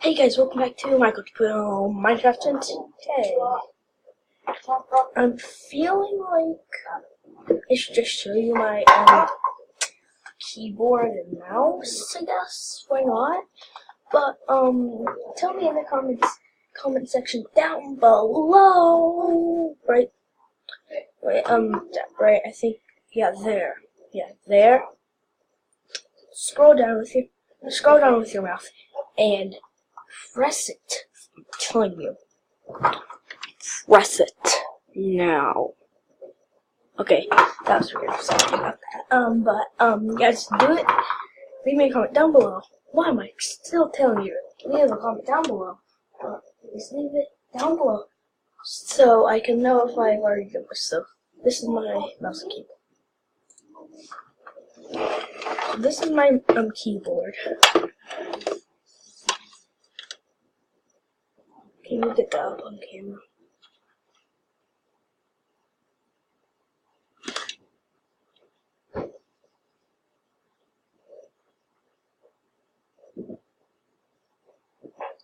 Hey guys, welcome back to Minecraft, and today I'm feeling like I should just show you my keyboard and mouse, I guess. Why not? But tell me in the comment section down below. Right, I think, yeah, there. Scroll down with your mouse and press it. I'm telling you. Press it now. Okay, that was weird. Sorry about that. You guys do it. Leave me a comment down below. Why am I still telling you? Leave a comment down below. Just leave it down below so I can know if I've already done this. So this is my mouse and keyboard. So this is my keyboard. Can you get that up on camera?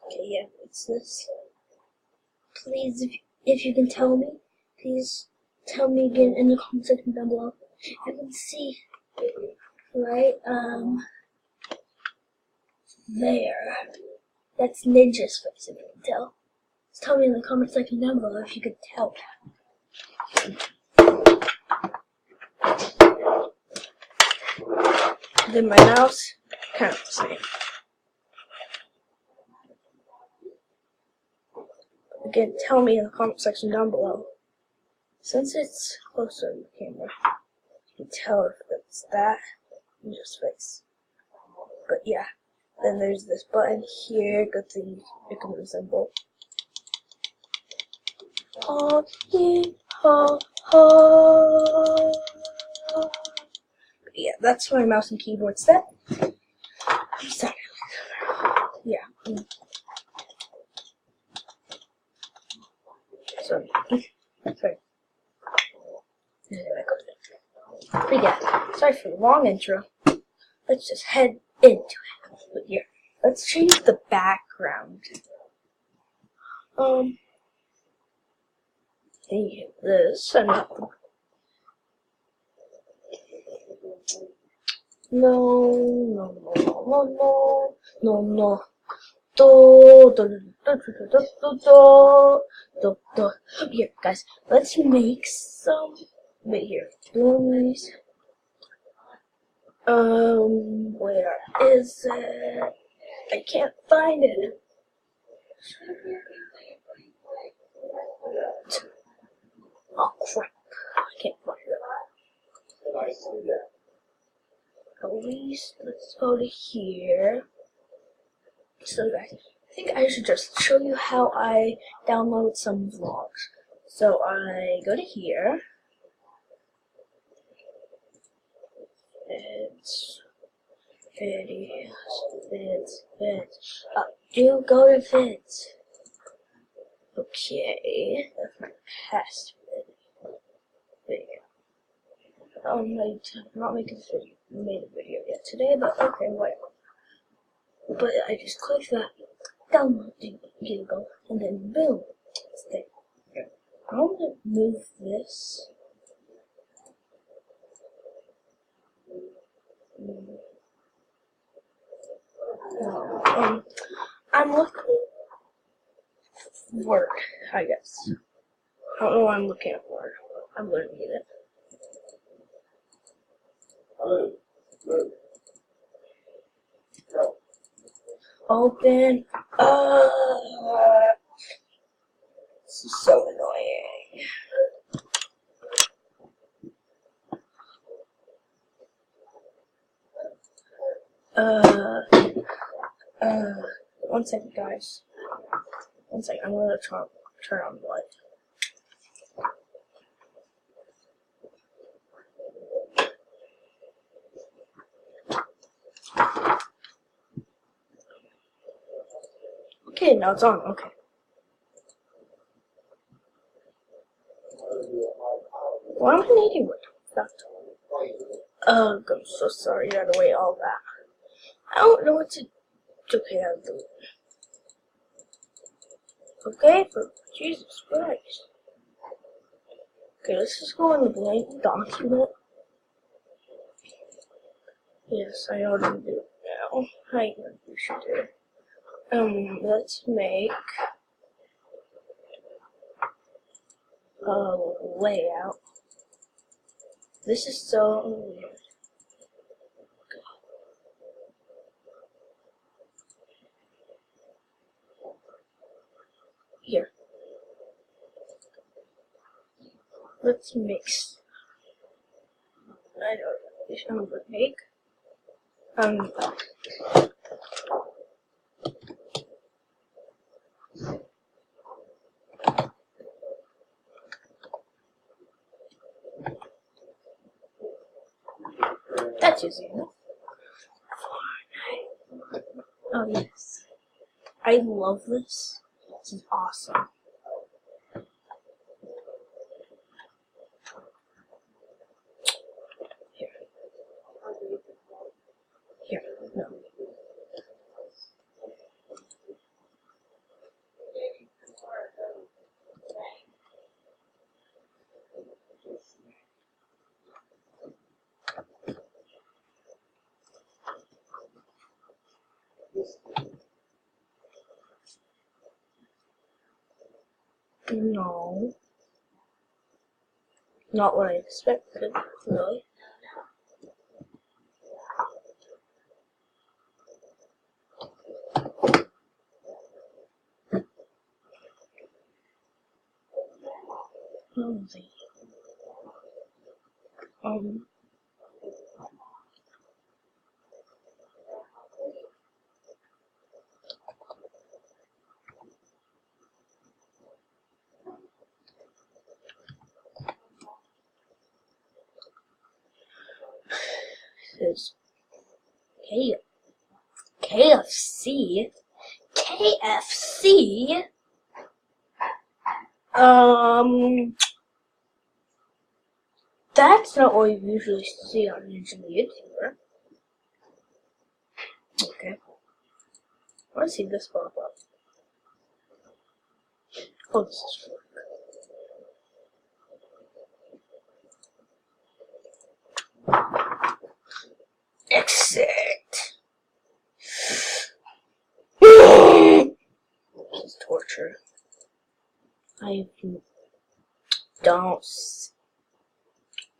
Okay, yeah, it's this. Please, if you can tell me, please tell me again in the comment section down below. You can see, right, there. That's Ninja's face, if you can tell. Just tell me in the comment section down below if you could tell. Then my mouse, kind of the same. Again, tell me in the comment section down below. Since it's closer to the camera, you can tell if it's that Ninja's face. But yeah, then there's this button here. Good thing it can resemble. Oh, yeah, that's my mouse and keyboard set. I'm sorry. Yeah. Sorry. But yeah, sorry for the long intro. Let's just head into it. But yeah, let's change the background. This and no. Here, guys, let's make some. Wait here, these. Where is it? I can't find it. Oh crap! I can't find it. At least let's go to here. So guys, I think I should just show you how I download some vlogs. So I go to here. Vids. Do go to vids. Okay, that's my past video. I'm not making a video. Made a video yet today, but okay, whatever. But I just click that download Google, and then boom, it's there. I'm gonna move this. I'm looking for work, I guess. I don't know why I'm looking at work. I'm gonna need it. Open. This is so annoying. One second, guys. 1 second. I'm gonna turn on the light. Okay, now it's on. Okay. Why am I needing wood? I'm so sorry you had to wait all that. I don't know what to. Okay, I'll do it. Okay, for Jesus Christ. Okay, let's just go in the blank document. Yes, I already do it now. I know we should do. Let's make a layout. This is so weird. Here. Let's mix. I don't know. This one would make. That's easy enough. Oh yes. I love this. This is awesome. Here. Here. No. No. Not what I expected, really. Holy. This is KFC. KFC? That's not what you usually see on usually YouTuber. Okay. I want to see this pop up. Oh, this is fun. Exit. This is torture. I don't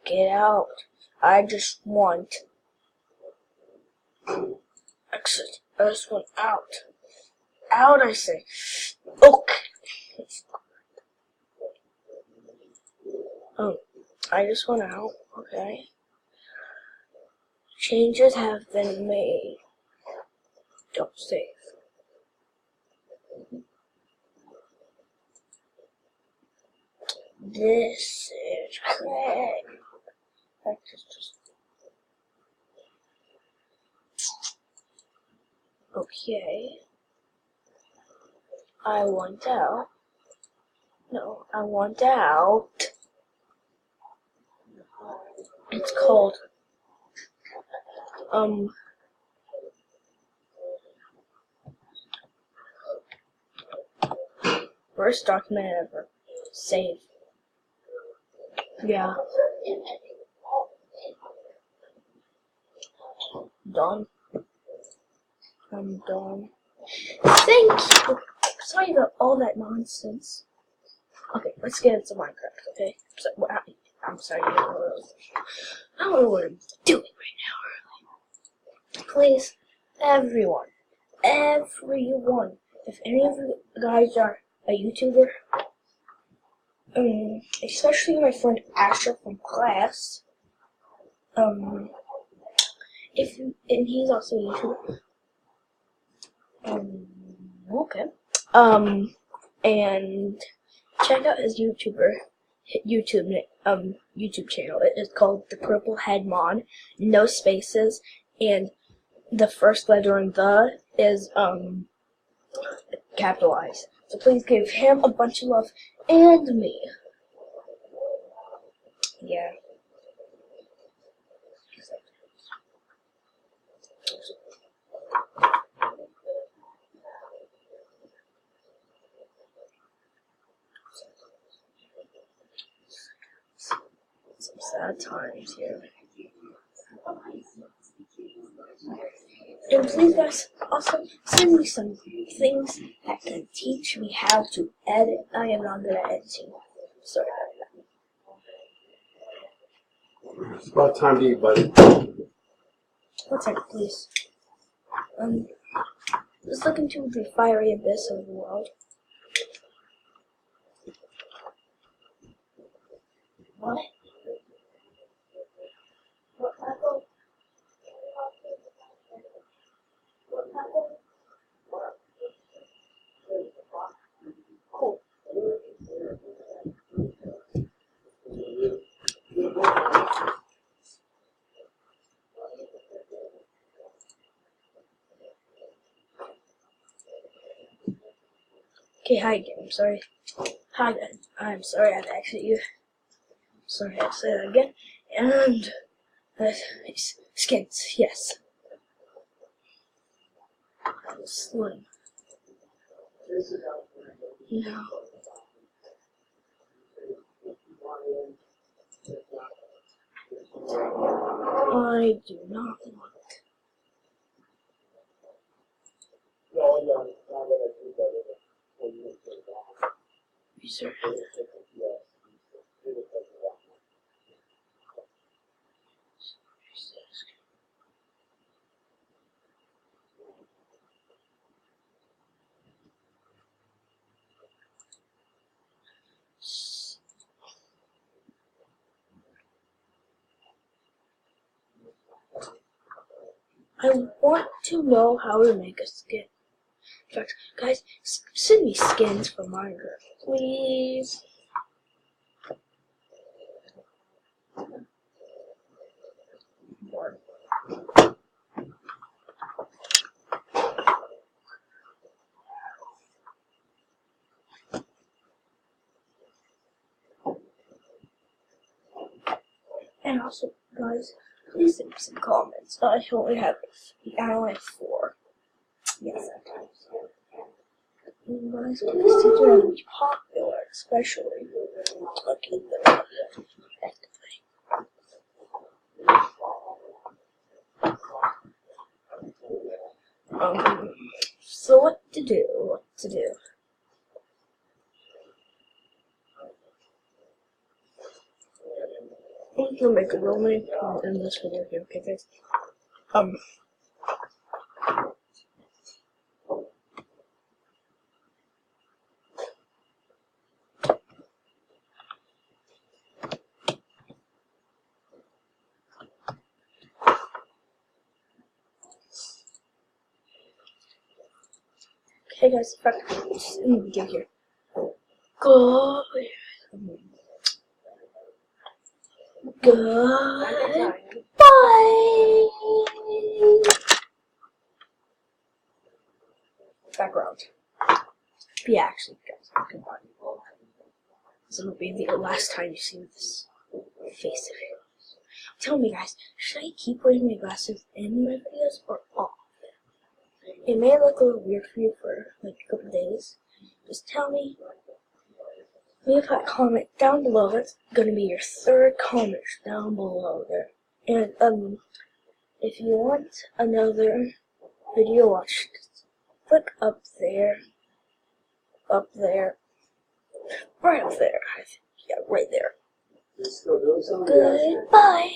get out. I just want exit. I just want out. Out, I say. Okay. Oh, I just want out. Okay. Changes have been made. Don't save. This is correct. Okay. I want out. No, I want out. It's called, first document ever. Save. Yeah. Done. I'm done. Thank you. Sorry about all that nonsense. Okay, let's get into Minecraft, okay? So, I'm sorry. I don't know what I'm doing right now. Please, everyone, if any of you guys are a YouTuber, especially my friend Asher from class, and he's also a YouTuber. Okay. And check out his YouTube channel. It is called The Purple Head Mon, no spaces, and the first letter in the is capitalized. So please give him a bunch of love and me. Yeah. sad times here. And please guys, also send me some things that can teach me how to edit. I am not good at editing. Sorry about that. It's about time to eat, buddy. One second, please. Let's look into the fiery abyss of the world. What? What happened? Cool. Okay, hi again. I'm sorry. Hi again. I'm sorry I had to exit you. Sorry I had to say that again. And skins, yes. Slim. No. I do not want. User. I want to know how to make a skin. In fact, guys, send me skins for Minecraft, please. And also, guys, please send me some comments. I only have 4. Yes, sometimes. And guys, please teach me how to be popular, especially looking good. So what to do? I'm gonna make a roaming in this video here, okay guys? Okay guys, in fact, just in the video here. Goodbye. Background. Yeah, actually, guys, goodbye. This will be the last time you see this face of yours. Tell me, guys, should I keep wearing my glasses in my videos or off? It may look a little weird for you for like a couple days. Just tell me. Leave a comment down below. That's gonna be your 3rd comment down below there. And if you want another video watched, click up there, right up there. Yeah, right there. Goodbye.